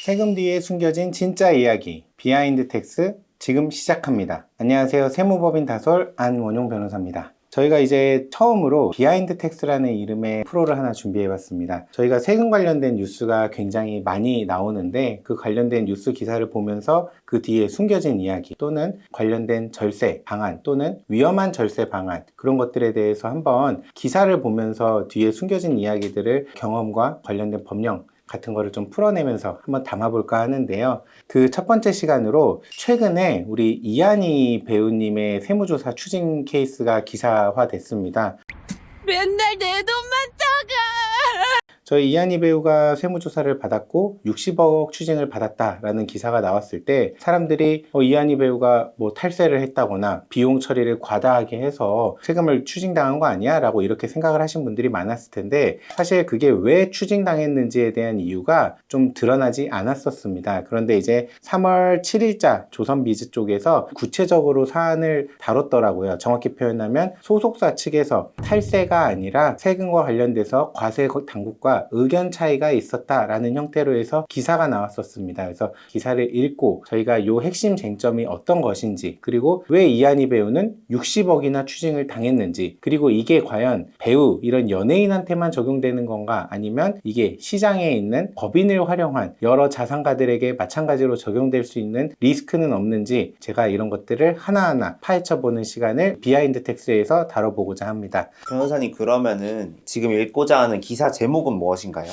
세금 뒤에 숨겨진 진짜 이야기, 비하인드 텍스 지금 시작합니다. 안녕하세요. 세무법인 다솔 안원용 변호사입니다. 저희가 이제 처음으로 비하인드 텍스라는 이름의 프로를 하나 준비해 봤습니다. 저희가 세금 관련된 뉴스가 굉장히 많이 나오는데 그 관련된 뉴스 기사를 보면서 그 뒤에 숨겨진 이야기 또는 관련된 절세 방안 또는 위험한 절세 방안 그런 것들에 대해서 한번 기사를 보면서 뒤에 숨겨진 이야기들을 경험과 관련된 법령 같은 거를 좀 풀어내면서 한번 담아볼까 하는데요. 그 첫 번째 시간으로 최근에 우리 이한희 배우님의 세무조사 추징 케이스가 기사화됐습니다. 맨날 내 돈만 따가. 저희 이한희 배우가 세무조사를 받았고 60억 추징을 받았다라는 기사가 나왔을 때 사람들이 이한희 배우가 뭐 탈세를 했다거나 비용 처리를 과다하게 해서 세금을 추징당한 거 아니야? 라고 이렇게 생각을 하신 분들이 많았을 텐데 사실 그게 왜 추징당했는지에 대한 이유가 좀 드러나지 않았었습니다. 그런데 이제 3월 7일자 조선비즈 쪽에서 구체적으로 사안을 다뤘더라고요. 정확히 표현하면 소속사 측에서 탈세가 아니라 세금과 관련돼서 과세 당국과 의견 차이가 있었다라는 형태로 해서 기사가 나왔었습니다. 그래서 기사를 읽고 저희가 요 핵심 쟁점이 어떤 것인지 그리고 왜 이한희 배우는 60억이나 추징을 당했는지 그리고 이게 과연 배우 이런 연예인한테만 적용되는 건가 아니면 이게 시장에 있는 법인을 활용한 여러 자산가들에게 마찬가지로 적용될 수 있는 리스크는 없는지 제가 이런 것들을 하나하나 파헤쳐보는 시간을 비하인드 텍스에서 다뤄보고자 합니다. 변호사님, 그러면은 지금 읽고자 하는 기사 제목은 무엇인가요?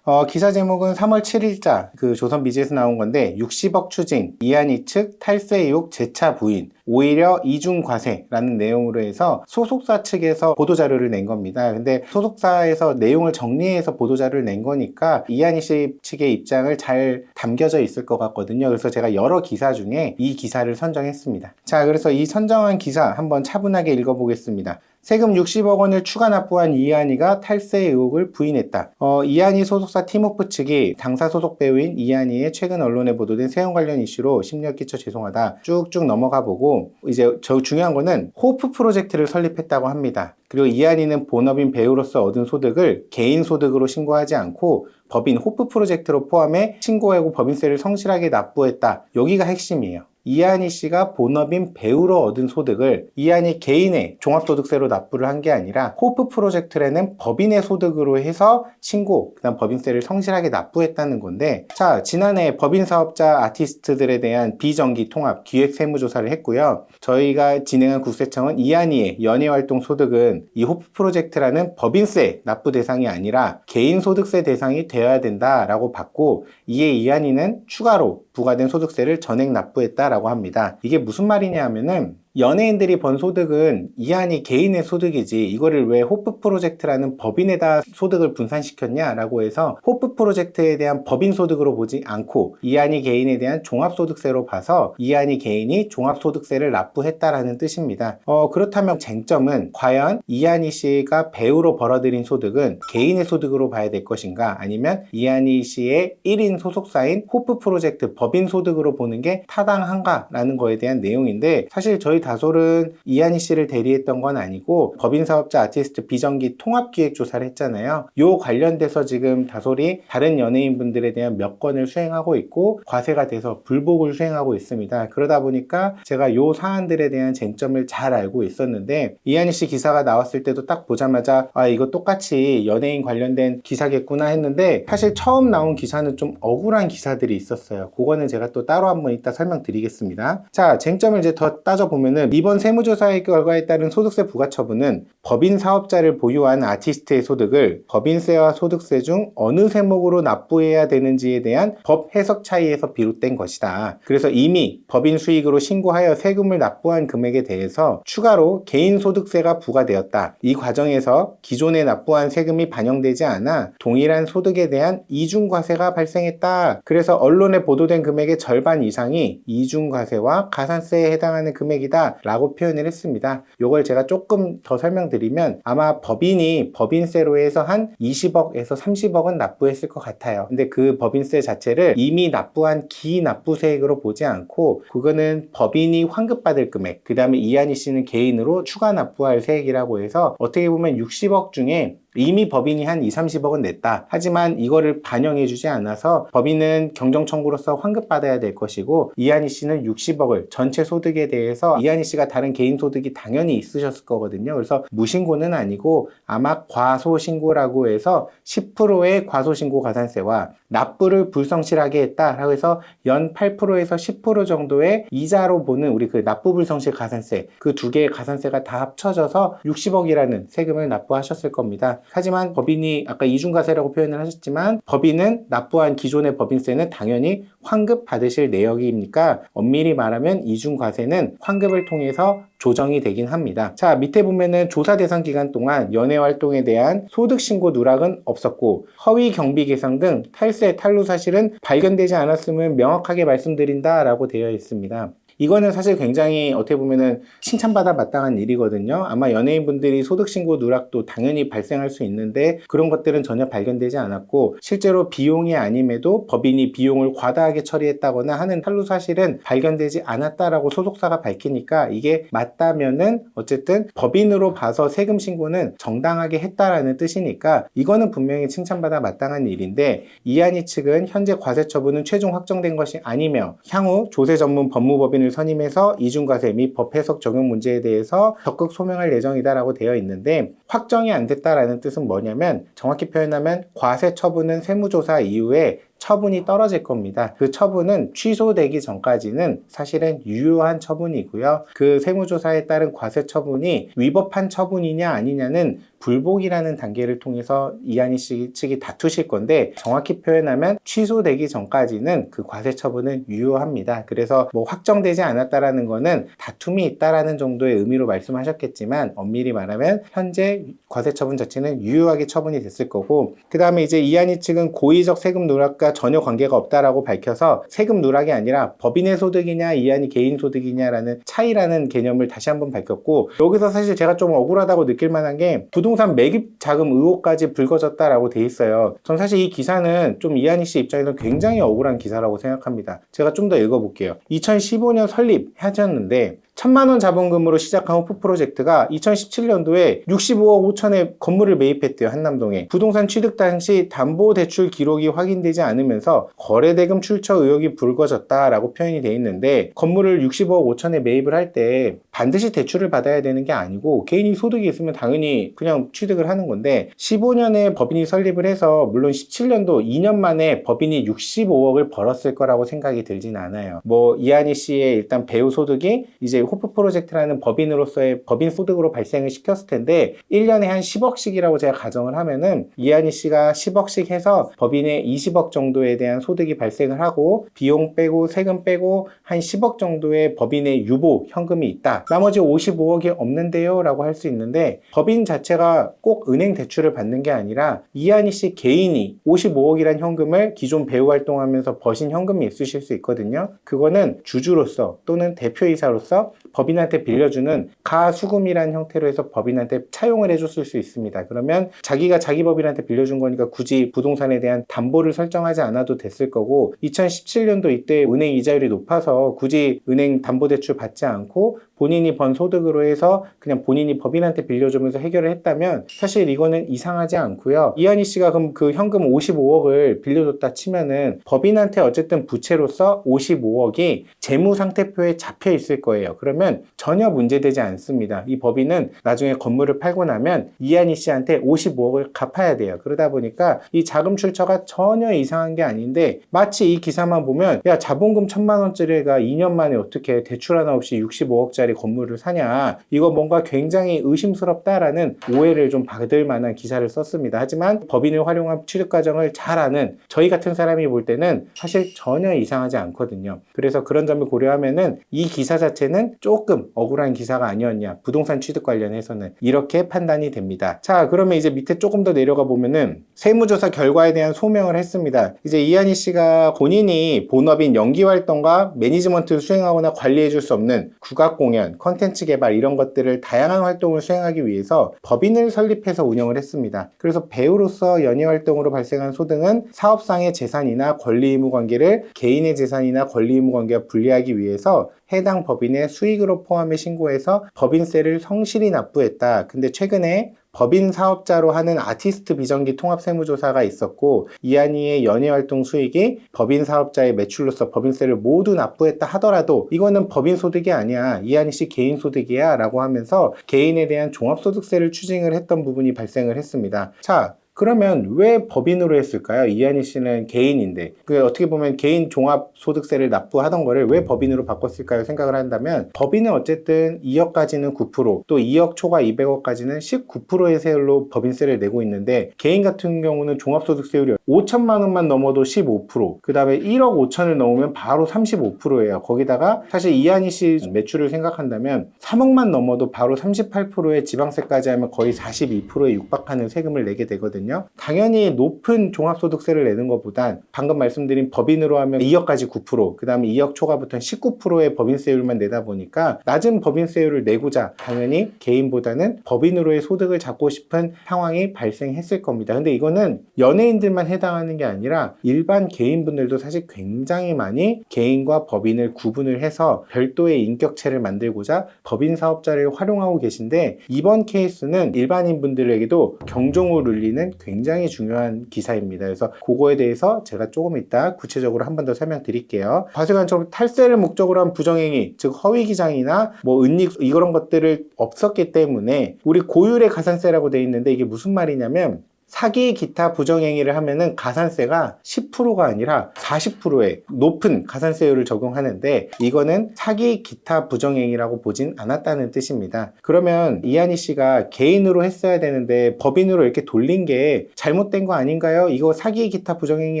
기사 제목은 3월 7일자 그 조선비즈에서 나온 건데 60억 추징, 이한희 측 탈세 의혹 재차 부인, 오히려 이중과세라는 내용으로 해서 소속사 측에서 보도자료를 낸 겁니다. 근데 소속사에서 내용을 정리해서 보도자료를 낸 거니까 이한희 씨 측의 입장을 잘 담겨져 있을 것 같거든요. 그래서 제가 여러 기사 중에 이 기사를 선정했습니다. 자, 그래서 이 선정한 기사 한번 차분하게 읽어보겠습니다. 세금 60억 원을 추가 납부한 이한희가 탈세 의혹을 부인했다. 이한희 소속사 팀오프 측이 당사 소속 배우인 이한희의 최근 언론에 보도된 세금 관련 이슈로 심려 끼쳐 죄송하다 쭉쭉 넘어가 보고 이제 중요한 거는 호프 프로젝트를 설립했다고 합니다. 그리고 이한희는 본업인 배우로서 얻은 소득을 개인 소득으로 신고하지 않고 법인 호프 프로젝트로 포함해 신고하고 법인세를 성실하게 납부했다. 여기가 핵심이에요. 이한희 씨가 본업인 배우로 얻은 소득을 이한희 개인의 종합소득세로 납부를 한 게 아니라 호프 프로젝트라는 법인의 소득으로 해서 신고, 그 다음 법인세를 성실하게 납부했다는 건데 자, 지난해 법인사업자 아티스트들에 대한 비정기 통합 기획 세무조사를 했고요. 저희가 진행한 국세청은 이한희의 연예활동 소득은 이 호프 프로젝트라는 법인세 납부 대상이 아니라 개인 소득세 대상이 되어야 된다라고 봤고 이에 이한희는 추가로 부과된 소득세를 전액 납부했다라고 합니다. 이게 무슨 말이냐 하면은 연예인들이 번 소득은 이한희 개인의 소득이지 이거를 왜 호프 프로젝트라는 법인에다 소득을 분산시켰냐라고 해서 호프 프로젝트에 대한 법인 소득으로 보지 않고 이한희 개인에 대한 종합소득세로 봐서 이한희 개인이 종합소득세를 납부했다라는 뜻입니다. 그렇다면 쟁점은 과연 이한희 씨가 배우로 벌어들인 소득은 개인의 소득으로 봐야 될 것인가 아니면 이한희 씨의 1인 소속사인 호프 프로젝트 법인 소득으로 보는 게 타당한가라는 거에 대한 내용인데 사실 저희 다솔은 이한희 씨를 대리했던 건 아니고 법인사업자 아티스트 비정기 통합기획조사를 했잖아요. 요 관련돼서 지금 다솔이 다른 연예인분들에 대한 몇 건을 수행하고 있고 과세가 돼서 불복을 수행하고 있습니다. 그러다 보니까 제가 요 사안들에 대한 쟁점을 잘 알고 있었는데 이한희 씨 기사가 나왔을 때도 딱 보자마자 이거 똑같이 연예인 관련된 기사겠구나 했는데 사실 처음 나온 기사는 좀 억울한 기사들이 있었어요. 그거는 제가 또 따로 한번 이따 설명드리겠습니다. 자, 쟁점을 이제 더 따져보면 이번 세무조사의 결과에 따른 소득세 부과처분은 법인 사업자를 보유한 아티스트의 소득을 법인세와 소득세 중 어느 세목으로 납부해야 되는지에 대한 법 해석 차이에서 비롯된 것이다. 그래서 이미 법인 수익으로 신고하여 세금을 납부한 금액에 대해서 추가로 개인 소득세가 부과되었다. 이 과정에서 기존에 납부한 세금이 반영되지 않아 동일한 소득에 대한 이중과세가 발생했다. 그래서 언론에 보도된 금액의 절반 이상이 이중과세와 가산세에 해당하는 금액이다 라고 표현을 했습니다. 이걸 제가 조금 더 설명드리면 아마 법인이 법인세로 해서 한 20억에서 30억은 납부했을 것 같아요. 근데 그 법인세 자체를 이미 납부한 기납부세액으로 보지 않고 그거는 법인이 환급받을 금액, 그 다음에 이한희 씨는 개인으로 추가 납부할 세액이라고 해서 어떻게 보면 60억 중에 이미 법인이 한 2, 30억은 냈다. 하지만 이거를 반영해 주지 않아서 법인은 경정 청구로서 환급받아야 될 것이고 이한희 씨는 60억을 전체 소득에 대해서 이한희 씨가 다른 개인 소득이 당연히 있으셨을 거거든요. 그래서 무신고는 아니고 아마 과소신고라고 해서 10%의 과소신고 가산세와 납부를 불성실하게 했다라고 해서 연 8%에서 10% 정도의 이자로 보는 우리 그 납부 불성실 가산세, 그 두 개의 가산세가 다 합쳐져서 60억이라는 세금을 납부하셨을 겁니다. 하지만 법인이 아까 이중과세라고 표현을 하셨지만 법인은 납부한 기존의 법인세는 당연히 환급 받으실 내역이니까 엄밀히 말하면 이중과세는 환급을 통해서 조정이 되긴 합니다. 자, 밑에 보면은 조사 대상 기간 동안 연애 활동에 대한 소득 신고 누락은 없었고 허위 경비 계상 등 탈세 탈루 사실은 발견되지 않았음을 명확하게 말씀드린다라고 되어 있습니다. 이거는 사실 굉장히 어떻게 보면은 칭찬받아 마땅한 일이거든요. 아마 연예인분들이 소득신고 누락도 당연히 발생할 수 있는데 그런 것들은 전혀 발견되지 않았고 실제로 비용이 아님에도 법인이 비용을 과다하게 처리했다거나 하는 탈루 사실은 발견되지 않았다라고 소속사가 밝히니까 이게 맞다면은 어쨌든 법인으로 봐서 세금 신고는 정당하게 했다라는 뜻이니까 이거는 분명히 칭찬받아 마땅한 일인데 이한희 측은 현재 과세 처분은 최종 확정된 것이 아니며 향후 조세 전문 법무법인을 선임해서 이중과세 및 법 해석 적용 문제에 대해서 적극 소명할 예정이다라고 되어 있는데 확정이 안 됐다라는 뜻은 뭐냐면 정확히 표현하면 과세 처분은 세무조사 이후에 처분이 떨어질 겁니다. 그 처분은 취소되기 전까지는 사실은 유효한 처분이고요. 그 세무조사에 따른 과세 처분이 위법한 처분이냐 아니냐는 불복이라는 단계를 통해서 이한희 씨 측이 다투실 건데 정확히 표현하면 취소되기 전까지는 그 과세 처분은 유효합니다. 그래서 뭐 확정되지 않았다라는 거는 다툼이 있다라는 정도의 의미로 말씀하셨겠지만 엄밀히 말하면 현재 과세 처분 자체는 유효하게 처분이 됐을 거고 그 다음에 이제 이한희 측은 고의적 세금 누락과 전혀 관계가 없다라고 밝혀서 세금 누락이 아니라 법인의 소득이냐 이한희 개인 소득이냐라는 차이라는 개념을 다시 한번 밝혔고 여기서 사실 제가 좀 억울하다고 느낄 만한 게 부동산 매입 자금 의혹까지 불거졌다라고 돼 있어요. 전 사실 이 기사는 좀 이한희 씨 입장에서 굉장히 억울한 기사라고 생각합니다. 제가 좀 더 읽어볼게요. 2015년 설립하셨는데 1,000만 원 자본금으로 시작한 호프 프로젝트가 2017년도에 65억 5천에 건물을 매입했대요. 한남동에. 부동산 취득 당시 담보대출 기록이 확인되지 않으면서 거래대금 출처 의혹이 불거졌다라고 표현이 되어 있는데 건물을 65억 5천에 매입을 할 때 반드시 대출을 받아야 되는 게 아니고 개인이 소득이 있으면 당연히 그냥 취득을 하는 건데 15년에 법인이 설립을 해서 물론 17년도 2년 만에 법인이 65억을 벌었을 거라고 생각이 들진 않아요. 뭐 이한희 씨의 일단 배우 소득이 이제 호프 프로젝트라는 법인으로서의 법인 소득으로 발생을 시켰을 텐데 1년에 한 10억씩이라고 제가 가정을 하면은 이한희 씨가 10억씩 해서 법인의 20억 정도에 대한 소득이 발생을 하고 비용 빼고 세금 빼고 한 10억 정도의 법인의 유보 현금이 있다. 나머지 55억이 없는데요 라고 할 수 있는데 법인 자체가 꼭 은행 대출을 받는 게 아니라 이한희 씨 개인이 55억이란 현금을 기존 배우 활동하면서 버신 현금이 있으실 수 있거든요. 그거는 주주로서 또는 대표이사로서 법인한테 빌려주는 가수금이라는 형태로 해서 법인한테 차용을 해줬을 수 있습니다. 그러면 자기가 자기 법인한테 빌려준 거니까 굳이 부동산에 대한 담보를 설정하지 않아도 됐을 거고 2017년도 이때 은행 이자율이 높아서 굳이 은행 담보대출 받지 않고 본인이 번 소득으로 해서 그냥 본인이 법인한테 빌려주면서 해결을 했다면 사실 이거는 이상하지 않고요. 이한희 씨가 그럼 그 현금 55억을 빌려줬다 치면은 법인한테 어쨌든 부채로서 55억이 재무상태표에 잡혀 있을 거예요. 그러면 전혀 문제되지 않습니다. 이 법인은 나중에 건물을 팔고 나면 이한희 씨한테 55억을 갚아야 돼요. 그러다 보니까 이 자금 출처가 전혀 이상한 게 아닌데 마치 이 기사만 보면 야 자본금 1,000만 원짜리가 2년 만에 어떻게 대출 하나 없이 65억짜리 건물을 사냐 이거 뭔가 굉장히 의심스럽다라는 오해를 좀 받을 만한 기사를 썼습니다. 하지만 법인을 활용한 취득 과정을 잘 아는 저희 같은 사람이 볼 때는 사실 전혀 이상하지 않거든요. 그래서 그런 점을 고려하면은 이 기사 자체는 조금 억울한 기사가 아니었냐 부동산 취득 관련해서는 이렇게 판단이 됩니다. 자 그러면 이제 밑에 조금 더 내려가 보면은 세무조사 결과에 대한 소명을 했습니다. 이제 이한희 씨가 본인이 본업인 연기활동과 매니지먼트를 수행하거나 관리해 줄 수 없는 국악공연, 컨텐츠 개발 이런 것들을 다양한 활동을 수행하기 위해서 법인을 설립해서 운영을 했습니다. 그래서 배우로서 연예활동으로 발생한 소득은 사업상의 재산이나 권리의무 관계를 개인의 재산이나 권리의무 관계와 분리하기 위해서 해당 법인의 수익으로 포함해 신고해서 법인세를 성실히 납부했다. 근데 최근에 법인 사업자로 하는 아티스트 비정기 통합세무조사가 있었고, 이한이의 연예활동 수익이 법인 사업자의 매출로서 법인세를 모두 납부했다 하더라도 이거는 법인 소득이 아니야, 이한이 씨 개인 소득이야 라고 하면서 개인에 대한 종합소득세를 추징을 했던 부분이 발생을 했습니다. 자, 그러면 왜 법인으로 했을까요? 이한희 씨는 개인인데, 어떻게 보면 개인 종합소득세를 납부하던 거를 왜 법인으로 바꿨을까요? 생각을 한다면, 법인은 어쨌든 2억까지는 9%, 또 2억 초과 200억까지는 19%의 세율로 법인세를 내고 있는데, 개인 같은 경우는 종합소득세율이 5천만 원만 넘어도 15%, 그 다음에 1억 5천을 넘으면 바로 35%예요. 거기다가 사실 이한희 씨 매출을 생각한다면 3억만 넘어도 바로 38%의 지방세까지 하면 거의 42%에 육박하는 세금을 내게 되거든요. 당연히 높은 종합소득세를 내는 것보단 방금 말씀드린 법인으로 하면 2억까지 9%, 그 다음에 2억 초과부터는 19%의 법인세율만 내다 보니까 낮은 법인세율을 내고자 당연히 개인보다는 법인으로의 소득을 잡고 싶은 상황이 발생했을 겁니다. 근데 이거는 연예인들만 해당하는 게 아니라 일반 개인분들도 사실 굉장히 많이 개인과 법인을 구분을 해서 별도의 인격체를 만들고자 법인 사업자를 활용하고 계신데, 이번 케이스는 일반인분들에게도 경종을 울리는 굉장히 중요한 기사입니다. 그래서 그거에 대해서 제가 조금 이따 구체적으로 한 번 더 설명드릴게요. 과세관처럼 탈세를 목적으로 한 부정행위, 즉 허위기장이나 은닉 이런 것들을 없었기 때문에 우리 고율의 가산세라고 돼 있는데, 이게 무슨 말이냐면 사기 기타 부정행위를 하면은 가산세가 10%가 아니라 40%의 높은 가산세율을 적용하는데, 이거는 사기 기타 부정행위라고 보진 않았다는 뜻입니다. 그러면 이한희 씨가 개인으로 했어야 되는데 법인으로 이렇게 돌린 게 잘못된 거 아닌가요? 이거 사기 기타 부정행위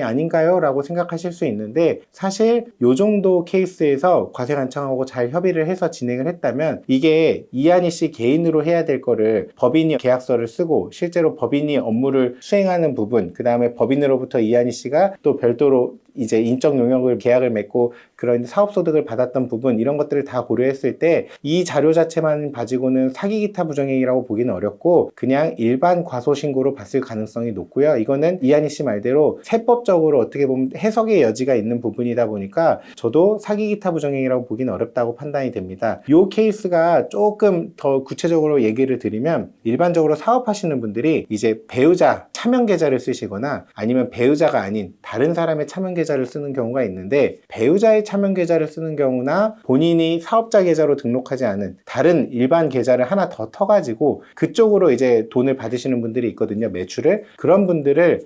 아닌가요? 라고 생각하실 수 있는데, 사실 요 정도 케이스에서 과세관청하고 잘 협의를 해서 진행을 했다면 이게 이한희 씨 개인으로 해야 될 거를 법인이 계약서를 쓰고 실제로 법인이 업무를 수행하는 부분, 그 다음에 법인으로부터 이한희 씨가 또 별도로 이제 인적 용역을 계약을 맺고 그런 사업소득을 받았던 부분, 이런 것들을 다 고려했을 때 이 자료 자체만 가지고는 사기 기타 부정행위라고 보기는 어렵고 그냥 일반 과소신고로 봤을 가능성이 높고요. 이거는 이한희 씨 말대로 세법적으로 어떻게 보면 해석의 여지가 있는 부분이다 보니까 저도 사기 기타 부정행위라고 보기는 어렵다고 판단이 됩니다. 이 케이스가 조금 더 구체적으로 얘기를 드리면, 일반적으로 사업하시는 분들이 이제 배우자 차명 계좌를 쓰시거나 아니면 배우자가 아닌 다른 사람의 차명 계좌를 쓰는 경우가 있는데, 배우자의 차명 계좌를 쓰는 경우나 본인이 사업자 계좌로 등록하지 않은 다른 일반 계좌를 하나 더 터가지고 그쪽으로 이제 돈을 받으시는 분들이 있거든요, 매출을. 그런 분들을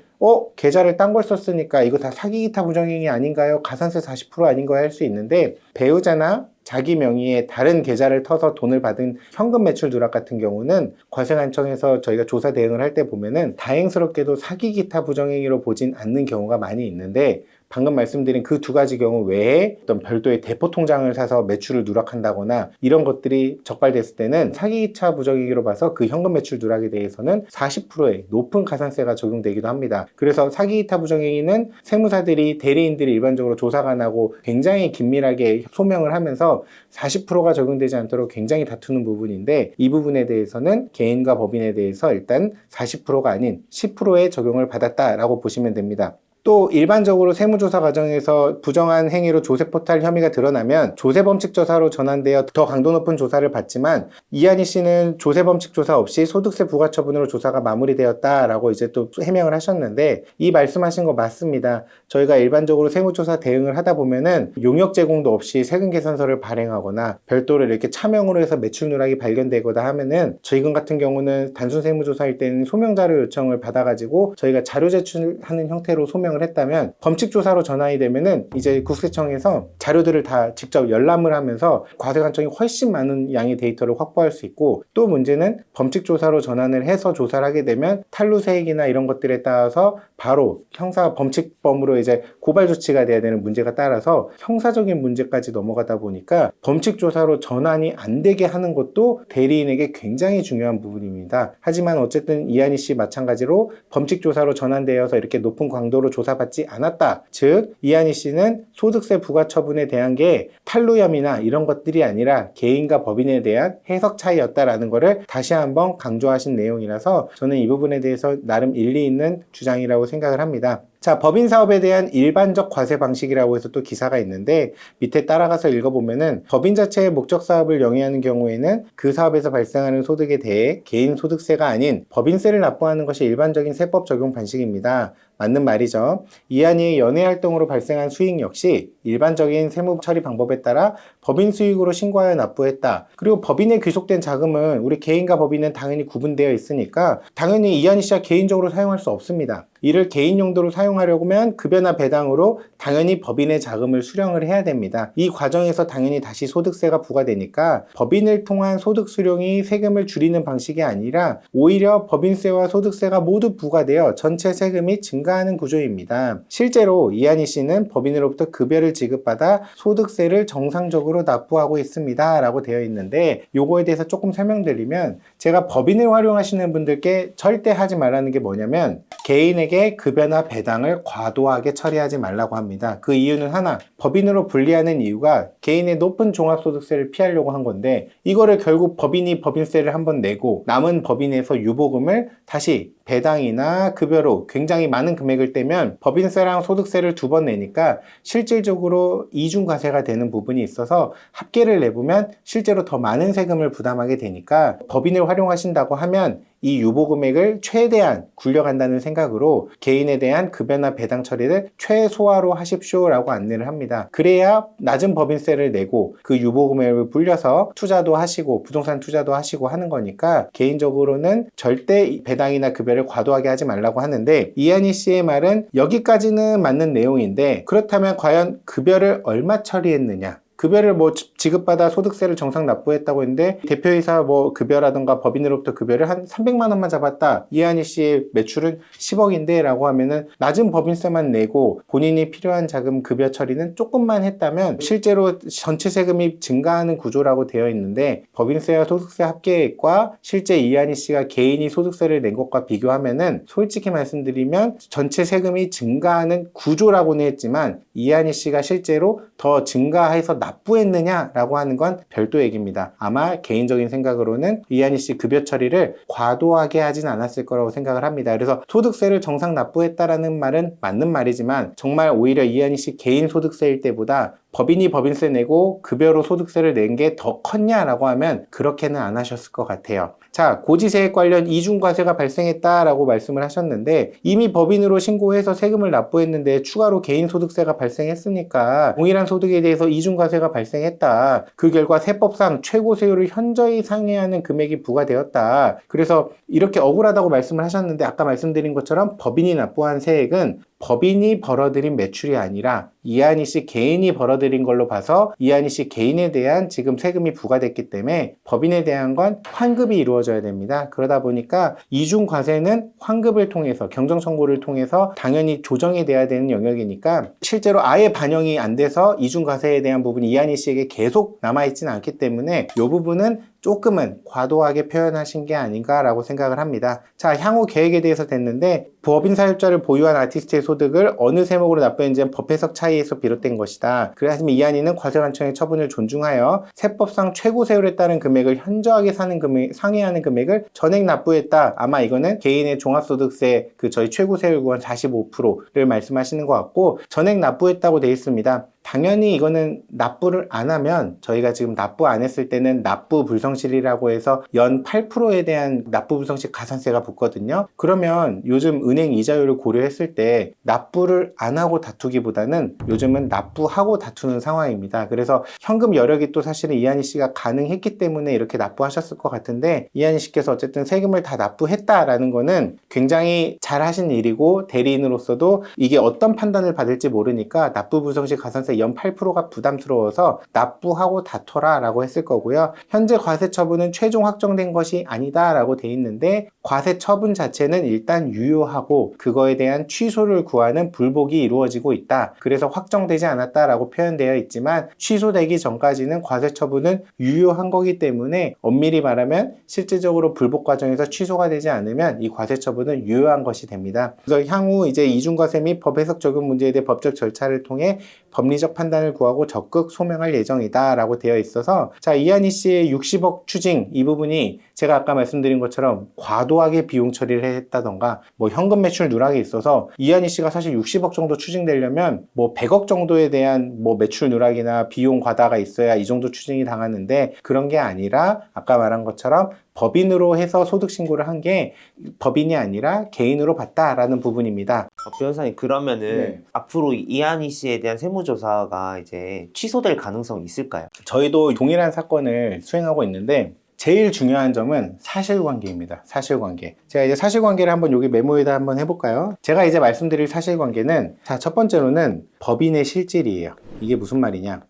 계좌를 딴 걸 썼으니까 이거 다 사기 기타 부정행위 아닌가요? 가산세 40% 아닌가요? 할 수 있는데, 배우자나 자기 명의의 다른 계좌를 터서 돈을 받은 현금 매출 누락 같은 경우는 과세관청에서 저희가 조사 대응을 할 때 보면은 다행스럽게도 사기 기타 부정행위로 보진 않는 경우가 많이 있는데, 방금 말씀드린 그 두 가지 경우 외에 어떤 별도의 대포 통장을 사서 매출을 누락한다거나 이런 것들이 적발됐을 때는 사기 기타 부정행위로 봐서 그 현금 매출 누락에 대해서는 40%의 높은 가산세가 적용되기도 합니다. 그래서 사기 기타 부정행위는 세무사들이, 대리인들이 일반적으로 조사가 나고 굉장히 긴밀하게 소명을 하면서 40%가 적용되지 않도록 굉장히 다투는 부분인데, 이 부분에 대해서는 개인과 법인에 대해서 일단 40%가 아닌 10%의 적용을 받았다라고 보시면 됩니다. 또 일반적으로 세무조사 과정에서 부정한 행위로 조세포탈 혐의가 드러나면 조세범칙조사로 전환되어 더 강도 높은 조사를 받지만, 이한희 씨는 조세범칙 조사 없이 소득세 부과처분으로 조사가 마무리되었다라고 이제 또 해명을 하셨는데, 이 말씀하신 거 맞습니다. 저희가 일반적으로 세무조사 대응을 하다 보면은 용역 제공도 없이 세금 계산서를 발행하거나 별도로 이렇게 차명으로 해서 매출 누락이 발견되거나 하면은, 저희금 같은 경우는 단순 세무조사일 때는 소명자료 요청을 받아가지고 저희가 자료 제출하는 형태로 소명을 했다면, 범칙조사로 전환이 되면은 이제 국세청에서 자료들을 다 직접 열람을 하면서 과세관청이 훨씬 많은 양의 데이터를 확보할 수 있고, 또 문제는 범칙조사로 전환을 해서 조사를 하게 되면 탈루세액이나 이런 것들에 따라서 바로 형사 범칙범으로 이제 고발 조치가 돼야 되는 문제가 따라서 형사적인 문제까지 넘어가다 보니까 범칙조사로 전환이 안 되게 하는 것도 대리인에게 굉장히 중요한 부분입니다. 하지만 어쨌든 이한희 씨 마찬가지로 범칙조사로 전환되어서 이렇게 높은 강도로 조사받지 않았다. 즉 이한희 씨는 소득세 부과 처분에 대한 게 탈루 혐의나 이런 것들이 아니라 개인과 법인에 대한 해석 차이였다라는 것을 다시 한번 강조하신 내용이라서 저는 이 부분에 대해서 나름 일리 있는 주장이라고 생각을 합니다. 자, 법인 사업에 대한 일반적 과세 방식이라고 해서 또 기사가 있는데 밑에 따라가서 읽어보면은 법인 자체의 목적 사업을 영위하는 경우에는 그 사업에서 발생하는 소득에 대해 개인 소득세가 아닌 법인세를 납부하는 것이 일반적인 세법 적용 방식입니다. 맞는 말이죠. 이한이 연회활동으로 발생한 수익 역시 일반적인 세무 처리 방법에 따라 법인 수익으로 신고하여 납부했다. 그리고 법인에 귀속된 자금은 우리 개인과 법인은 당연히 구분되어 있으니까 당연히 이한희 씨가 개인적으로 사용할 수 없습니다. 이를 개인 용도로 사용하려고 하면 급여나 배당으로 당연히 법인의 자금을 수령을 해야 됩니다. 이 과정에서 당연히 다시 소득세가 부과되니까 법인을 통한 소득 수령이 세금을 줄이는 방식이 아니라 오히려 법인세와 소득세가 모두 부과되어 전체 세금이 증가하는 구조입니다. 실제로 이한희 씨는 법인으로부터 급여를 지급받아 소득세를 정상적으로 납부하고 있습니다 라고 되어 있는데 요거에 대해서 조금 설명드리면 제가 법인을 활용하시는 분들께 절대 하지 말라는 게 뭐냐면 개인에게 급여나 배당을 과도하게 처리하지 말라고 합니다. 그 이유는 하나, 법인으로 분리하는 이유가 개인의 높은 종합소득세를 피하려고 한 건데 이거를 결국 법인이 법인세를 한번 내고 남은 법인에서 유보금을 다시 배당이나 급여로 굉장히 많은 금액을 떼면 법인세랑 소득세를 두 번 내니까 실질적으로 이중과세가 되는 부분이 있어서 합계를 내보면 실제로 더 많은 세금을 부담하게 되니까 법인을 활용하신다고 하면 이 유보금액을 최대한 굴려간다는 생각으로 개인에 대한 급여나 배당 처리를 최소화로 하십시오 라고 안내를 합니다. 그래야 낮은 법인세를 내고 그 유보금액을 불려서 투자도 하시고 부동산 투자도 하시고 하는 거니까 개인적으로는 절대 배당이나 급여를 과도하게 하지 말라고 하는데 이한희 씨의 말은 여기까지는 맞는 내용인데 그렇다면 과연 급여를 얼마 처리했느냐? 급여를 뭐 지급받아 소득세를 정상 납부했다고 했는데 대표이사 뭐 급여라든가 법인으로부터 급여를 한 300만 원만 잡았다. 이한희 씨의 매출은 10억인데 라고 하면은 낮은 법인세만 내고 본인이 필요한 자금 급여 처리는 조금만 했다면 실제로 전체 세금이 증가하는 구조라고 되어 있는데 법인세와 소득세 합계액과 실제 이한희 씨가 개인이 소득세를 낸 것과 비교하면은 솔직히 말씀드리면 전체 세금이 증가하는 구조라고는 했지만 이한희 씨가 실제로 더 증가해서 납부했느냐라고 하는 건 별도 얘기입니다. 아마 개인적인 생각으로는 이한희 씨 급여 처리를 과도하게 하진 않았을 거라고 생각을 합니다. 그래서 소득세를 정상 납부했다라는 말은 맞는 말이지만 정말 오히려 이한희 씨 개인 소득세일 때보다 법인이 법인세 내고 급여로 소득세를 낸 게 더 컸냐라고 하면 그렇게는 안 하셨을 것 같아요. 자, 고지세액 관련 이중과세가 발생했다라고 말씀을 하셨는데 이미 법인으로 신고해서 세금을 납부했는데 추가로 개인 소득세가 발생했으니까 동일한 소득에 대해서 이중과세가 발생했다. 그 결과 세법상 최고세율을 현저히 상회하는 금액이 부과되었다. 그래서 이렇게 억울하다고 말씀을 하셨는데 아까 말씀드린 것처럼 법인이 납부한 세액은 법인이 벌어들인 매출이 아니라 이한희 씨 개인이 벌어들인 걸로 봐서 이한희 씨 개인에 대한 지금 세금이 부과됐기 때문에 법인에 대한 건 환급이 이루어져야 됩니다. 그러다 보니까 이중과세는 환급을 통해서 경정청구를 통해서 당연히 조정이 돼야 되는 영역이니까 실제로 아예 반영이 안 돼서 이중과세에 대한 부분이 이한희 씨에게 계속 남아있지는 않기 때문에 이 부분은 조금은 과도하게 표현하신 게 아닌가라고 생각을 합니다. 자, 향후 계획에 대해서 됐는데 법인 사업자를 보유한 아티스트의 소득을 어느 세목으로 납부했는지는 법 해석 차이에서 비롯된 것이다. 그렇지만 이한희는 과세관청의 처분을 존중하여 세법상 최고세율에 따른 금액을 현저하게 상회하는 금액을 전액 납부했다. 아마 이거는 개인의 종합소득세 저희 최고세율 구간 45%를 말씀하시는 것 같고 전액 납부했다고 되어 있습니다. 당연히 이거는 납부를 안 하면 저희가 지금 납부 안 했을 때는 납부 불성실이라고 해서 연 8%에 대한 납부 불성실 가산세가 붙거든요. 그러면 요즘 은행 이자율을 고려했을 때 납부를 안 하고 다투기보다는 요즘은 납부하고 다투는 상황입니다. 그래서 현금 여력이 또 사실은 이한희 씨가 가능했기 때문에 이렇게 납부하셨을 것 같은데 이한희 씨께서 어쨌든 세금을 다 납부했다라는 거는 굉장히 잘하신 일이고 대리인으로서도 이게 어떤 판단을 받을지 모르니까 납부 불성실 가산세 연 8%가 부담스러워서 납부하고 다퉈라 라고 했을 거고요. 현재 과세 처분은 최종 확정된 것이 아니다 라고 돼 있는데 과세 처분 자체는 일단 유효하고 그거에 대한 취소를 구하는 불복이 이루어지고 있다. 그래서 확정되지 않았다 라고 표현되어 있지만 취소되기 전까지는 과세 처분은 유효한 거기 때문에 엄밀히 말하면 실질적으로 불복 과정에서 취소가 되지 않으면 이 과세 처분은 유효한 것이 됩니다. 그래서 향후 이제 이중과세 및 법 해석 적용 문제에 대해 법적 절차를 통해 법리적 판단을 구하고 적극 소명할 예정이다 라고 되어 있어서 자 이한희 씨의 60억 추징 이 부분이 제가 아까 말씀드린 것처럼 과도하게 비용 처리를 했다던가 뭐 현금 매출 누락이 있어서 이한희 씨가 사실 60억 정도 추징되려면 뭐 100억 정도에 대한 뭐 매출 누락이나 비용 과다가 있어야 이 정도 추징이 당하는데 그런 게 아니라 아까 말한 것처럼 법인으로 해서 소득 신고를 한 게 법인이 아니라 개인으로 봤다라는 부분입니다. 변호사님 그러면은 네. 앞으로 이한희 씨에 대한 세무조사가 이제 취소될 가능성이 있을까요? 저희도 동일한 사건을 수행하고 있는데 제일 중요한 점은 사실관계입니다. 사실관계. 제가 이제 사실관계를 한번 여기 메모에다 한번 해볼까요? 제가 이제 말씀드릴 사실관계는 자, 첫 번째로는 법인의 실질이에요. 이게 무슨 말이냐?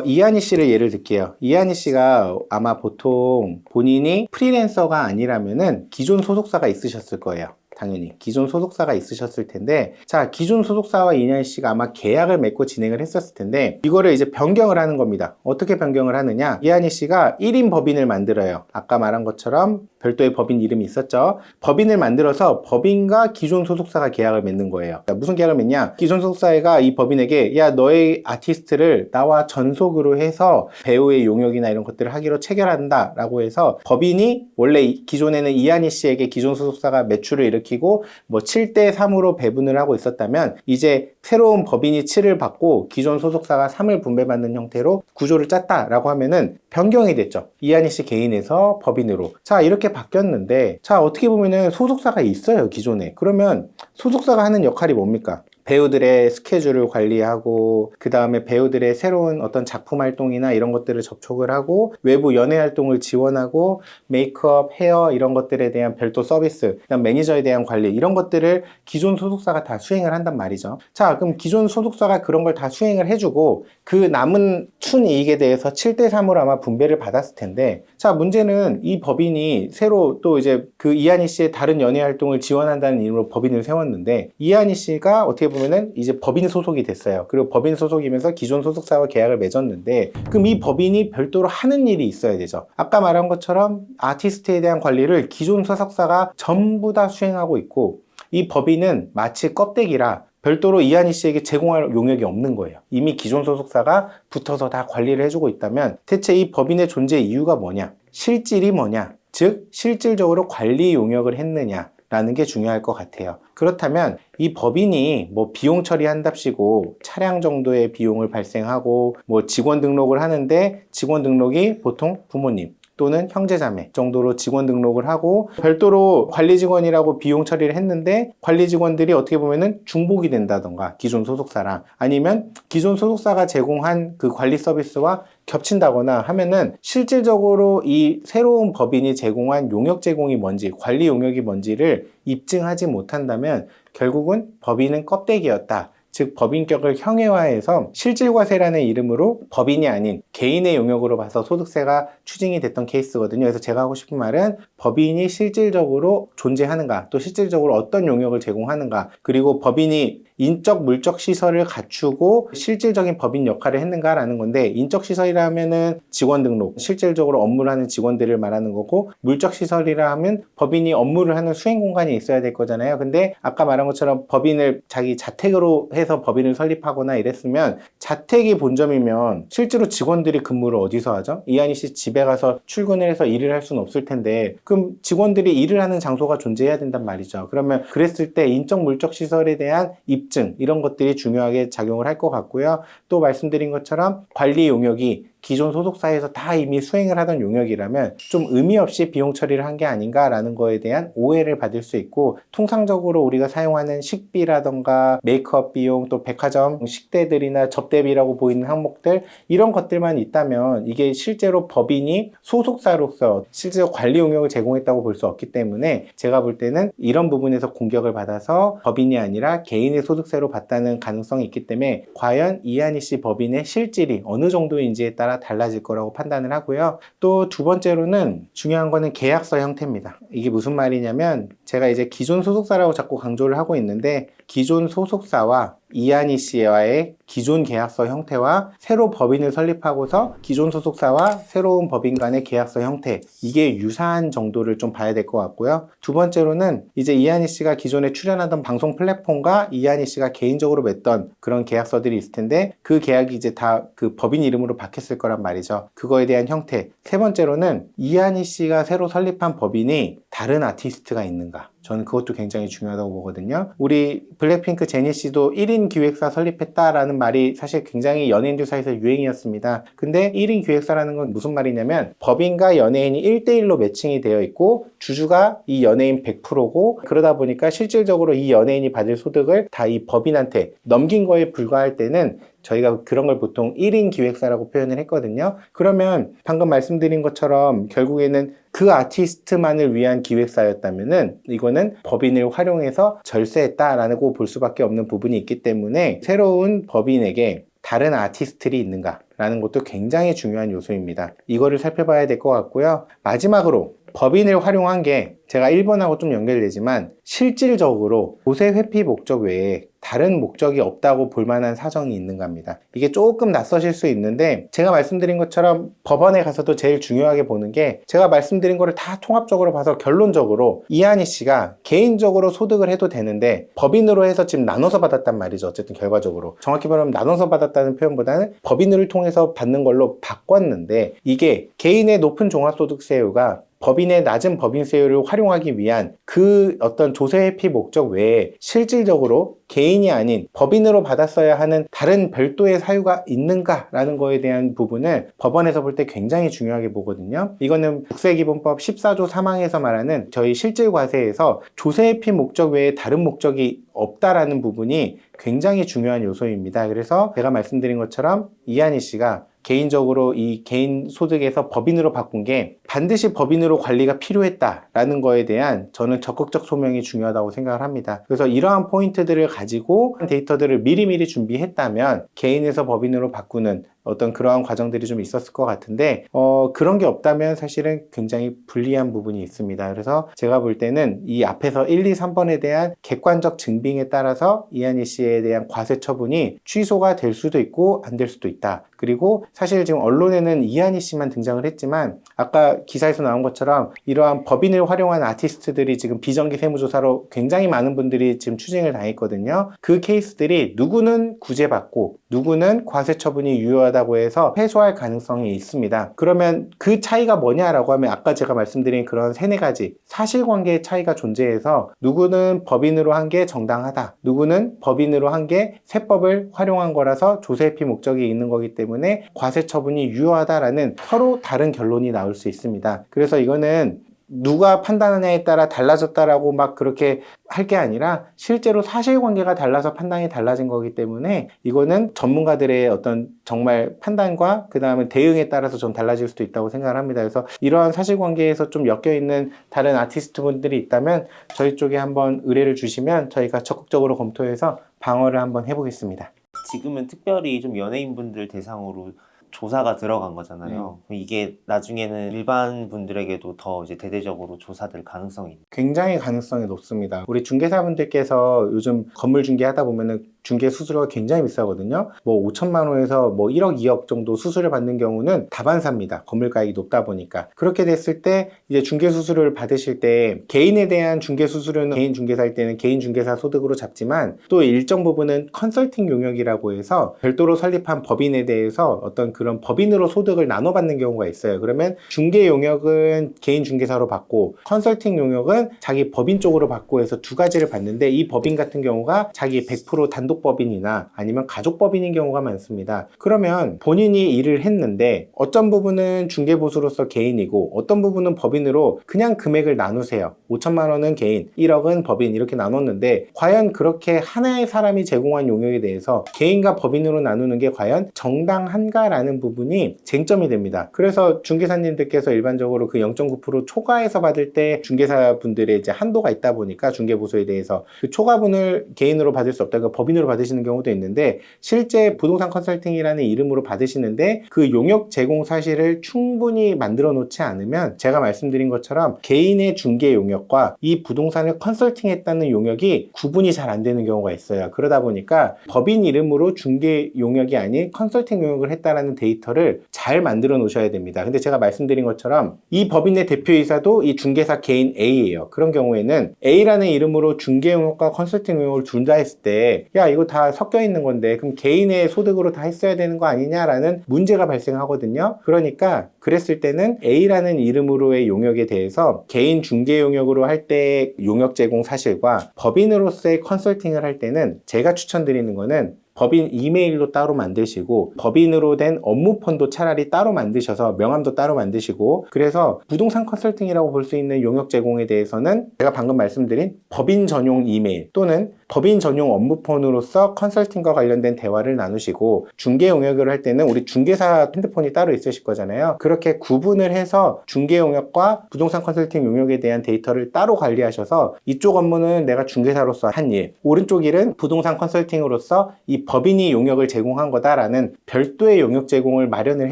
이한희 씨를 예를 들게요. 이한희 씨가 아마 보통 본인이 프리랜서가 아니라면은 기존 소속사가 있으셨을 거예요. 당연히 기존 소속사가 있으셨을 텐데 자 기존 소속사와 이한희 씨가 아마 계약을 맺고 진행을 했었을 텐데 이거를 이제 변경을 하는 겁니다. 어떻게 변경을 하느냐, 이한희 씨가 1인 법인을 만들어요. 아까 말한 것처럼 별도의 법인 이름이 있었죠. 법인을 만들어서 법인과 기존 소속사가 계약을 맺는 거예요. 무슨 계약을 맺냐, 기존 소속사가 이 법인에게 야 너의 아티스트를 나와 전속으로 해서 배우의 용역이나 이런 것들을 하기로 체결한다 라고 해서 법인이 원래 기존에는 이한희 씨에게 기존 소속사가 매출을 일으키고 뭐 7대3으로 배분을 하고 있었다면 이제 새로운 법인이 7을 받고 기존 소속사가 3을 분배받는 형태로 구조를 짰다라고 하면은 변경이 됐죠. 이한희 씨 개인에서 법인으로. 자 이렇게 바뀌었는데 자 어떻게 보면은 소속사가 있어요 기존에. 그러면 소속사가 하는 역할이 뭡니까? 배우들의 스케줄을 관리하고 그 다음에 배우들의 새로운 어떤 작품 활동이나 이런 것들을 접촉을 하고 외부 연예 활동을 지원하고 메이크업, 헤어 이런 것들에 대한 별도 서비스, 그다음 매니저에 대한 관리 이런 것들을 기존 소속사가 다 수행을 한단 말이죠. 자 그럼 기존 소속사가 그런 걸 다 수행을 해주고 그 남은 순이익에 대해서 7대3으로 아마 분배를 받았을 텐데 자 문제는 이 법인이 새로 또 이제 그 이한희 씨의 다른 연예 활동을 지원한다는 이름으로 법인을 세웠는데 이한희 씨가 어떻게 보면은 이제 법인 소속이 됐어요. 그리고 법인 소속이면서 기존 소속사와 계약을 맺었는데 그럼 이 법인이 별도로 하는 일이 있어야 되죠. 아까 말한 것처럼 아티스트에 대한 관리를 기존 소속사가 전부 다 수행하고 있고 이 법인은 마치 껍데기라 별도로 이한희 씨에게 제공할 용역이 없는 거예요. 이미 기존 소속사가 붙어서 다 관리를 해주고 있다면 대체 이 법인의 존재 이유가 뭐냐? 실질이 뭐냐? 즉 실질적으로 관리 용역을 했느냐? 라는 게 중요할 것 같아요. 그렇다면 이 법인이 뭐 비용 처리한답시고 차량 정도의 비용을 발생하고 뭐 직원 등록을 하는데 직원 등록이 보통 부모님 또는 형제자매 정도로 직원 등록을 하고 별도로 관리 직원이라고 비용 처리를 했는데 관리 직원들이 어떻게 보면은 중복이 된다던가 기존 소속사랑 아니면 기존 소속사가 제공한 그 관리 서비스와 겹친다거나 하면은 실질적으로 이 새로운 법인이 제공한 용역 제공이 뭔지 관리 용역이 뭔지를 입증하지 못한다면 결국은 법인은 껍데기였다. 즉 법인격을 형해화해서 실질과세라는 이름으로 법인이 아닌 개인의 용역으로 봐서 소득세가 추징이 됐던 케이스거든요. 그래서 제가 하고 싶은 말은 법인이 실질적으로 존재하는가 또 실질적으로 어떤 용역을 제공하는가 그리고 법인이 인적 물적 시설을 갖추고 실질적인 법인 역할을 했는가라는 건데 인적 시설이라 하면은 직원 등록 실질적으로 업무를 하는 직원들을 말하는 거고 물적 시설이라 하면 법인이 업무를 하는 수행 공간이 있어야 될 거잖아요. 근데 아까 말한 것처럼 법인을 자기 자택으로 해서 법인을 설립하거나 이랬으면 자택이 본점이면 실제로 직원들이 근무를 어디서 하죠? 이한희 씨 집에 가서 출근을 해서 일을 할 수는 없을 텐데 그럼 직원들이 일을 하는 장소가 존재해야 된단 말이죠. 그러면 그랬을 때 인적 물적 시설에 대한 입증 이런 것들이 중요하게 작용을 할 것 같고요. 또 말씀드린 것처럼 관리 용역이 기존 소속사에서 다 이미 수행을 하던 용역이라면 좀 의미 없이 비용 처리를 한 게 아닌가라는 거에 대한 오해를 받을 수 있고 통상적으로 우리가 사용하는 식비라던가 메이크업 비용 또 백화점 식대들이나 접대비라고 보이는 항목들 이런 것들만 있다면 이게 실제로 법인이 소속사로서 실제로 관리 용역을 제공했다고 볼 수 없기 때문에 제가 볼 때는 이런 부분에서 공격을 받아서 법인이 아니라 개인의 소득세로 봤다는 가능성이 있기 때문에 과연 이한희 씨 법인의 실질이 어느 정도인지에 따라 달라질 거라고 판단을 하고요. 또 두 번째로는 중요한 거는 계약서 형태입니다. 이게 무슨 말이냐면 제가 이제 기존 소속사라고 자꾸 강조를 하고 있는데 기존 소속사와 이한희 씨와의 기존 계약서 형태와 새로 법인을 설립하고서 기존 소속사와 새로운 법인 간의 계약서 형태, 이게 유사한 정도를 좀 봐야 될 것 같고요. 두 번째로는 이제 이한희 씨가 기존에 출연하던 방송 플랫폼과 이한희 씨가 개인적으로 맺던 그런 계약서들이 있을 텐데 그 계약이 이제 다 그 법인 이름으로 바뀌었을 거란 말이죠. 그거에 대한 형태. 세 번째로는 이한희 씨가 새로 설립한 법인이 다른 아티스트가 있는가? 저는 그것도 굉장히 중요하다고 보거든요. 우리 블랙핑크 제니 씨도 1인 기획사 설립했다라는 말이 사실 굉장히 연예인들 사이에서 유행이었습니다. 근데 1인 기획사라는 건 무슨 말이냐면 법인과 연예인이 1대1로 매칭이 되어 있고 주주가 이 연예인 100%고 그러다 보니까 실질적으로 이 연예인이 받을 소득을 다 이 법인한테 넘긴 거에 불과할 때는 저희가 그런 걸 보통 1인 기획사라고 표현을 했거든요. 그러면 방금 말씀드린 것처럼 결국에는 그 아티스트만을 위한 기획사였다면은 이거는 법인을 활용해서 절세했다라고 볼 수밖에 없는 부분이 있기 때문에 새로운 법인에게 다른 아티스트들이 있는가 라는 것도 굉장히 중요한 요소입니다. 이거를 살펴봐야 될 것 같고요. 마지막으로 법인을 활용한 게 제가 1번하고 좀 연결되지만 실질적으로 조세 회피 목적 외에 다른 목적이 없다고 볼 만한 사정이 있는가 합니다. 이게 조금 낯서실 수 있는데 제가 말씀드린 것처럼 법원에 가서도 제일 중요하게 보는 게 제가 말씀드린 거를 다 통합적으로 봐서 결론적으로 이한희 씨가 개인적으로 소득을 해도 되는데 법인으로 해서 지금 나눠서 받았단 말이죠. 어쨌든 결과적으로 정확히 말하면 나눠서 받았다는 표현보다는 법인을 통해서 받는 걸로 바꿨는데 이게 개인의 높은 종합소득세율과 법인의 낮은 법인세율을 활용하기 위한 그 어떤 조세 회피 목적 외에 실질적으로 개인이 아닌 법인으로 받았어야 하는 다른 별도의 사유가 있는가라는 거에 대한 부분을 법원에서 볼 때 굉장히 중요하게 보거든요. 이거는 국세기본법 14조 3항에서 말하는 저희 실질과세에서 조세 회피 목적 외에 다른 목적이 없다라는 부분이 굉장히 중요한 요소입니다. 그래서 제가 말씀드린 것처럼 이한희 씨가 개인적으로 이 개인 소득에서 법인으로 바꾼 게 반드시 법인으로 관리가 필요했다라는 거에 대한 저는 적극적 소명이 중요하다고 생각을 합니다. 그래서 이러한 포인트들을 가지고 데이터들을 미리미리 준비했다면 개인에서 법인으로 바꾸는 어떤 그러한 과정들이 좀 있었을 것 같은데 그런 게 없다면 사실은 굉장히 불리한 부분이 있습니다. 그래서 제가 볼 때는 이 앞에서 1, 2, 3번에 대한 객관적 증빙에 따라서 이한희 씨에 대한 과세 처분이 취소가 될 수도 있고 안 될 수도 있다. 그리고 사실 지금 언론에는 이한희 씨만 등장을 했지만 아까 기사에서 나온 것처럼 이러한 법인을 활용한 아티스트들이 지금 비정기 세무조사로 굉장히 많은 분들이 지금 추징을 당했거든요. 그 케이스들이 누구는 구제받고 누구는 과세 처분이 유효하다고 해서 패소할 가능성이 있습니다. 그러면 그 차이가 뭐냐라고 하면 아까 제가 말씀드린 그런 세네 가지 사실관계의 차이가 존재해서 누구는 법인으로 한 게 정당하다. 누구는 법인으로 한 게 세법을 활용한 거라서 조세회피 목적이 있는 거기 때문에 과세 처분이 유효하다라는 서로 다른 결론이 나올 수 있습니다. 그래서 이거는 누가 판단하냐에 따라 달라졌다라고 막 그렇게 할 게 아니라 실제로 사실관계가 달라서 판단이 달라진 거기 때문에 이거는 전문가들의 어떤 정말 판단과 그 다음에 대응에 따라서 좀 달라질 수도 있다고 생각을 합니다. 그래서 이러한 사실관계에서 좀 엮여있는 다른 아티스트 분들이 있다면 저희 쪽에 한번 의뢰를 주시면 저희가 적극적으로 검토해서 방어를 한번 해보겠습니다. 지금은 특별히 좀 연예인분들 대상으로 조사가 들어간 거잖아요. 이게 나중에는 일반 분들에게도 더 이제 대대적으로 조사될 가능성이 있나요? 굉장히 가능성이 높습니다. 우리 중개사분들께서 요즘 건물 중개하다 보면은 중개 수수료가 굉장히 비싸거든요. 뭐 5천만 원에서 뭐 1억, 2억 정도 수수료 받는 경우는 다반사입니다. 건물가액이 높다 보니까. 그렇게 됐을 때 이제 중개 수수료를 받으실 때 개인에 대한 중개 수수료는 개인 중개사일 때는 개인 중개사 소득으로 잡지만 또 일정 부분은 컨설팅 용역이라고 해서 별도로 설립한 법인에 대해서 어떤 그런 법인으로 소득을 나눠 받는 경우가 있어요. 그러면 중개 용역은 개인 중개사로 받고 컨설팅 용역은 자기 법인 쪽으로 받고 해서 두 가지를 받는데 이 법인 같은 경우가 자기 100% 단독 법인이나 아니면 가족법인인 경우가 많습니다. 그러면 본인이 일을 했는데 어떤 부분은 중개보수로서 개인이고 어떤 부분은 법인으로 그냥 금액을 나누세요. 5천만 원은 개인, 1억은 법인 이렇게 나눴는데 과연 그렇게 하나의 사람이 제공한 용역에 대해서 개인과 법인으로 나누는 게 과연 정당한가라는 부분이 쟁점이 됩니다. 그래서 중개사님들께서 일반적으로 그 0.9% 초과해서 받을 때 중개사분들의 이제 한도가 있다 보니까 중개보수에 대해서 그 초과분을 개인으로 받을 수 없다. 그 법인으로 컨설팅을 받으시는 경우도 있는데 실제 부동산 컨설팅이라는 이름으로 받으시는데 그 용역 제공 사실을 충분히 만들어 놓지 않으면 제가 말씀드린 것처럼 개인의 중개 용역과 이 부동산을 컨설팅했다는 용역이 구분이 잘 안 되는 경우가 있어요. 그러다 보니까 법인 이름으로 중개 용역이 아닌 컨설팅 용역을 했다라는 데이터를 잘 만들어 놓으셔야 됩니다. 근데 제가 말씀드린 것처럼 이 법인의 대표이사도 이 중개사 개인 A예요. 그런 경우에는 A라는 이름으로 중개 용역과 컨설팅 용역을 둘 다 했을 때 야 이거 다 섞여 있는 건데 그럼 개인의 소득으로 다 했어야 되는 거 아니냐라는 문제가 발생하거든요. 그러니까 그랬을 때는 A라는 이름으로의 용역에 대해서 개인 중개 용역으로 할 때 용역 제공 사실과 법인으로서의 컨설팅을 할 때는 제가 추천드리는 거는 법인 이메일로 따로 만드시고 법인으로 된 업무폰도 차라리 따로 만드셔서 명함도 따로 만드시고 그래서 부동산 컨설팅이라고 볼 수 있는 용역 제공에 대해서는 제가 방금 말씀드린 법인 전용 이메일 또는 법인 전용 업무폰으로서 컨설팅과 관련된 대화를 나누시고 중개 용역을 할 때는 우리 중개사 핸드폰이 따로 있으실 거잖아요. 그렇게 구분을 해서 중개 용역과 부동산 컨설팅 용역에 대한 데이터를 따로 관리하셔서 이쪽 업무는 내가 중개사로서 한 일, 오른쪽 일은 부동산 컨설팅으로서 이 법인이 용역을 제공한 거다라는 별도의 용역 제공을 마련을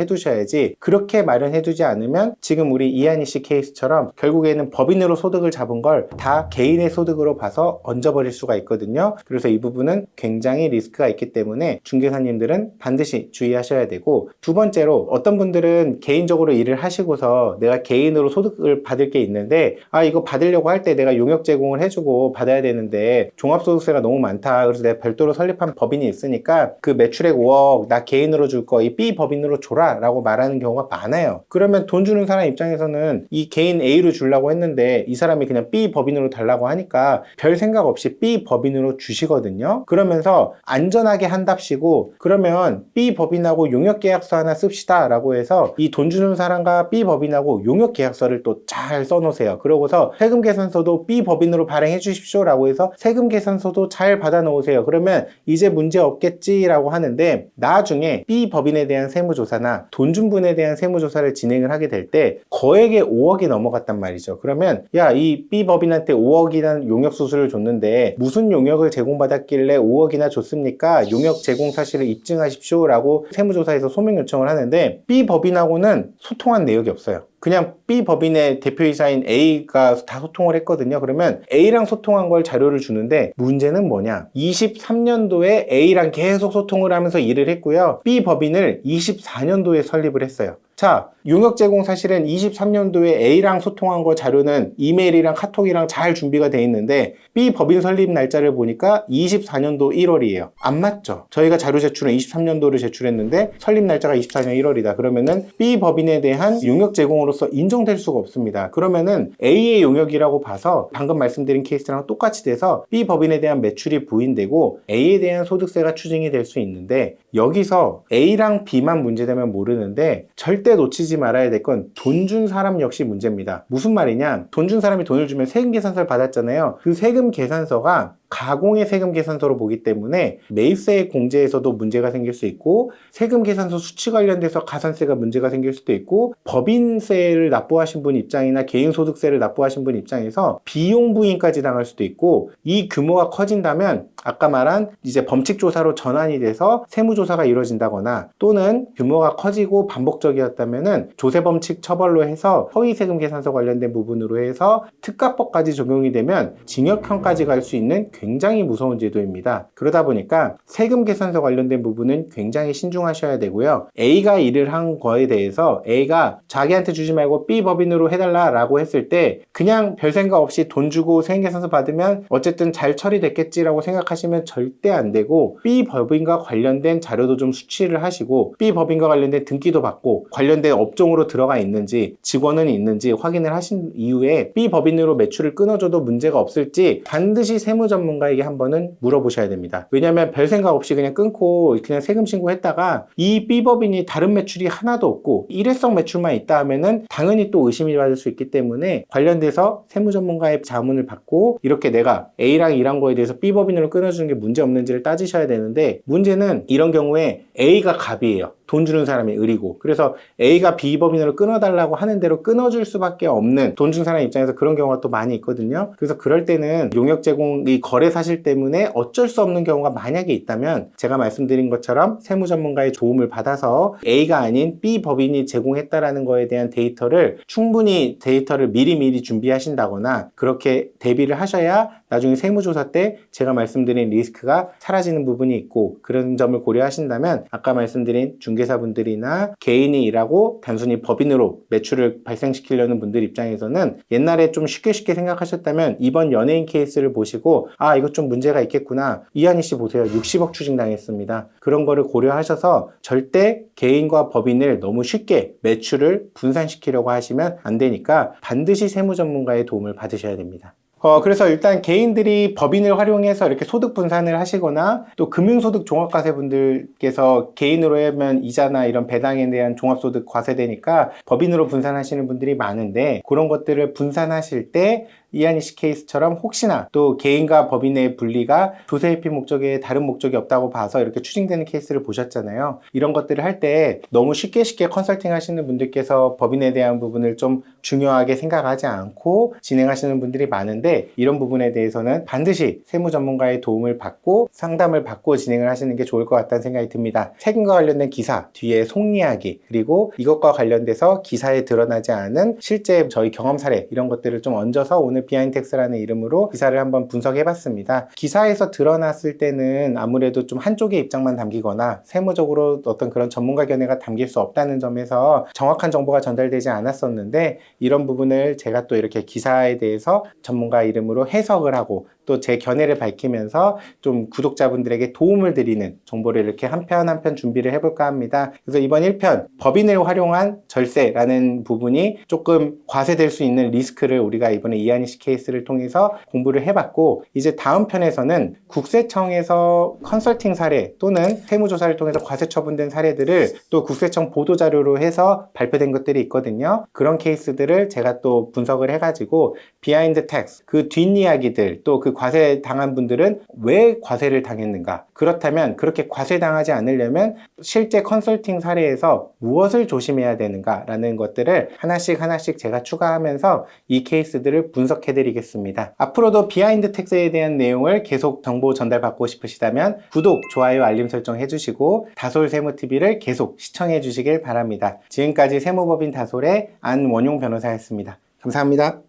해두셔야지 그렇게 마련해두지 않으면 지금 우리 이한희 씨 케이스처럼 결국에는 법인으로 소득을 잡은 걸 다 개인의 소득으로 봐서 얹어버릴 수가 있거든요. 그래서 이 부분은 굉장히 리스크가 있기 때문에 중개사님들은 반드시 주의하셔야 되고 두 번째로 어떤 분들은 개인적으로 일을 하시고서 내가 개인으로 소득을 받을 게 있는데 이거 받으려고 할 때 내가 용역 제공을 해주고 받아야 되는데 종합소득세가 너무 많다. 그래서 내가 별도로 설립한 법인이 있으니까 그 매출액 5억 나 개인으로 줄 거 이 B 법인으로 줘라 라고 말하는 경우가 많아요. 그러면 돈 주는 사람 입장에서는 이 개인 A로 주려고 했는데 이 사람이 그냥 B 법인으로 달라고 하니까 별 생각 없이 B 법인으로 주시거든요. 그러면서 안전하게 한답시고 그러면 B 법인하고 용역계약서 하나 씁시다 라고 해서 이 돈 주는 사람과 B 법인하고 용역계약서를 또 잘 써놓으세요. 그러고서 세금계산서도 B 법인으로 발행해 주십시오 라고 해서 세금계산서도 잘 받아 놓으세요. 그러면 이제 문제 없겠지라고 하는데 나중에 B 법인에 대한 세무조사나 돈 준 분에 대한 세무조사를 진행을 하게 될 때 거액의 5억이 넘어갔단 말이죠. 그러면 야 이 B 법인한테 5억이라는 용역 수수료를 줬는데 무슨 용역을 제공받았길래 5억이나 줬습니까? 용역 제공 사실을 입증하십시오 라고 세무조사에서 소명 요청을 하는데 B 법인하고는 소통한 내역이 없어요. 그냥 B 법인의 대표이사인 A가 다 소통을 했거든요. 그러면 A랑 소통한 걸 자료를 주는데 문제는 뭐냐? 23년도에 A랑 계속 소통을 하면서 일을 했고요. B 법인을 24년도에 설립을 했어요. 자, 용역 제공 사실은 23년도에 A랑 소통한 거 자료는 이메일이랑 카톡이랑 잘 준비가 돼 있는데 B 법인 설립 날짜를 보니까 24년도 1월이에요. 안 맞죠? 저희가 자료 제출은 23년도를 제출했는데 설립 날짜가 24년 1월이다. 그러면은 B 법인에 대한 용역 제공으로서 인정될 수가 없습니다. 그러면은 A의 용역이라고 봐서 방금 말씀드린 케이스랑 똑같이 돼서 B 법인에 대한 매출이 부인되고 A에 대한 소득세가 추징이 될 수 있는데 여기서 A랑 B만 문제되면 모르는데 절대 놓치지 말아야 될 건 돈 준 사람 역시 문제입니다. 무슨 말이냐? 돈 준 사람이 돈을 주면 세금 계산서를 받았잖아요. 그 세금 계산서가 가공의 세금 계산서로 보기 때문에 매입세 공제에서도 문제가 생길 수 있고 세금 계산서 수치 관련돼서 가산세가 문제가 생길 수도 있고 법인세를 납부하신 분 입장이나 개인소득세를 납부하신 분 입장에서 비용 부인까지 당할 수도 있고 이 규모가 커진다면 아까 말한 이제 범칙조사로 전환이 돼서 세무조사가 이루어진다거나 또는 규모가 커지고 반복적이었다면은 조세범칙 처벌로 해서 허위세금 계산서 관련된 부분으로 해서 특가법까지 적용이 되면 징역형까지 갈 수 있는 굉장히 무서운 제도입니다. 그러다 보니까 세금 계산서 관련된 부분은 굉장히 신중하셔야 되고요. A가 일을 한 거에 대해서 A가 자기한테 주지 말고 B 법인으로 해달라 라고 했을 때 그냥 별 생각 없이 돈 주고 세금 계산서 받으면 어쨌든 잘 처리됐겠지라고 생각하시면 절대 안 되고 B 법인과 관련된 자료도 좀 수치를 하시고 B 법인과 관련된 등기도 받고 관련된 업종으로 들어가 있는지 직원은 있는지 확인을 하신 이후에 B 법인으로 매출을 끊어줘도 문제가 없을지 반드시 세무 전문가에게 한 번은 물어보셔야 됩니다. 왜냐하면 별 생각 없이 그냥 끊고 그냥 세금 신고했다가 이 B법인이 다른 매출이 하나도 없고 일회성 매출만 있다 하면은 당연히 또 의심이 받을 수 있기 때문에 관련돼서 세무 전문가의 자문을 받고 이렇게 내가 A랑 일한 거에 대해서 B법인으로 끊어주는 게 문제 없는지를 따지셔야 되는데 문제는 이런 경우에 A가 갑이에요. 돈 주는 사람이 을이고, 그래서 A가 B 법인으로 끊어달라고 하는 대로 끊어줄 수밖에 없는, 돈 준 사람 입장에서 그런 경우가 또 많이 있거든요. 그래서 그럴 때는 용역 제공이 거래 사실 때문에 어쩔 수 없는 경우가 만약에 있다면, 제가 말씀드린 것처럼 세무 전문가의 도움을 받아서 A가 아닌 B 법인이 제공했다라는 거에 대한 데이터를 충분히 데이터를 미리미리 준비하신다거나 그렇게 대비를 하셔야 나중에 세무조사 때 제가 말씀드린 리스크가 사라지는 부분이 있고, 그런 점을 고려하신다면 아까 말씀드린 중개사분들이나 개인이 일하고 단순히 법인으로 매출을 발생시키려는 분들 입장에서는 옛날에 좀 쉽게 생각하셨다면 이번 연예인 케이스를 보시고 아, 이거 좀 문제가 있겠구나. 이한희 씨 보세요. 60억 추징당했습니다. 그런 거를 고려하셔서 절대 개인과 법인을 너무 쉽게 매출을 분산시키려고 하시면 안 되니까 반드시 세무 전문가의 도움을 받으셔야 됩니다. 그래서 일단 개인들이 법인을 활용해서 이렇게 소득 분산을 하시거나 또 금융소득 종합과세 분들께서 개인으로 하면 이자나 이런 배당에 대한 종합소득 과세되니까 법인으로 분산하시는 분들이 많은데, 그런 것들을 분산하실 때 이한희 씨 케이스처럼 혹시나 또 개인과 법인의 분리가 조세 회피 목적에 다른 목적이 없다고 봐서 이렇게 추징되는 케이스를 보셨잖아요. 이런 것들을 할 때 너무 쉽게 컨설팅 하시는 분들께서 법인에 대한 부분을 좀 중요하게 생각하지 않고 진행하시는 분들이 많은데, 이런 부분에 대해서는 반드시 세무 전문가의 도움을 받고 상담을 받고 진행을 하시는 게 좋을 것 같다는 생각이 듭니다. 세금과 관련된 기사 뒤에 속이야기, 그리고 이것과 관련돼서 기사에 드러나지 않은 실제 저희 경험 사례, 이런 것들을 좀 얹어서 오늘 비하인텍스라는 이름으로 기사를 한번 분석해봤습니다. 기사에서 드러났을 때는 아무래도 좀 한쪽의 입장만 담기거나 세무적으로 어떤 그런 전문가 견해가 담길 수 없다는 점에서 정확한 정보가 전달되지 않았었는데, 이런 부분을 제가 또 이렇게 기사에 대해서 전문가 이름으로 해석을 하고 또 제 견해를 밝히면서 좀 구독자분들에게 도움을 드리는 정보를 이렇게 한 편 한 편 준비를 해볼까 합니다. 그래서 이번 1편 법인을 활용한 절세라는 부분이 조금 과세될 수 있는 리스크를 우리가 이번에 이한희 씨 케이스를 통해서 공부를 해봤고, 이제 다음 편에서는 국세청에서 컨설팅 사례 또는 세무조사를 통해서 과세 처분된 사례들을 또 국세청 보도자료로 해서 발표된 것들이 있거든요. 그런 케이스들을 제가 또 분석을 해가지고 비하인드 텍스, 그 뒷이야기들, 또 그 과세 당한 분들은 왜 과세를 당했는가, 그렇다면 그렇게 과세 당하지 않으려면 실제 컨설팅 사례에서 무엇을 조심해야 되는가 라는 것들을 하나씩 제가 추가하면서 이 케이스들을 분석해 드리겠습니다. 앞으로도 비하인드 텍스에 대한 내용을 계속 정보 전달받고 싶으시다면 구독, 좋아요, 알림 설정 해주시고 다솔세무TV를 계속 시청해 주시길 바랍니다. 지금까지 세무법인 다솔의 안원용 변호사였습니다. 감사합니다.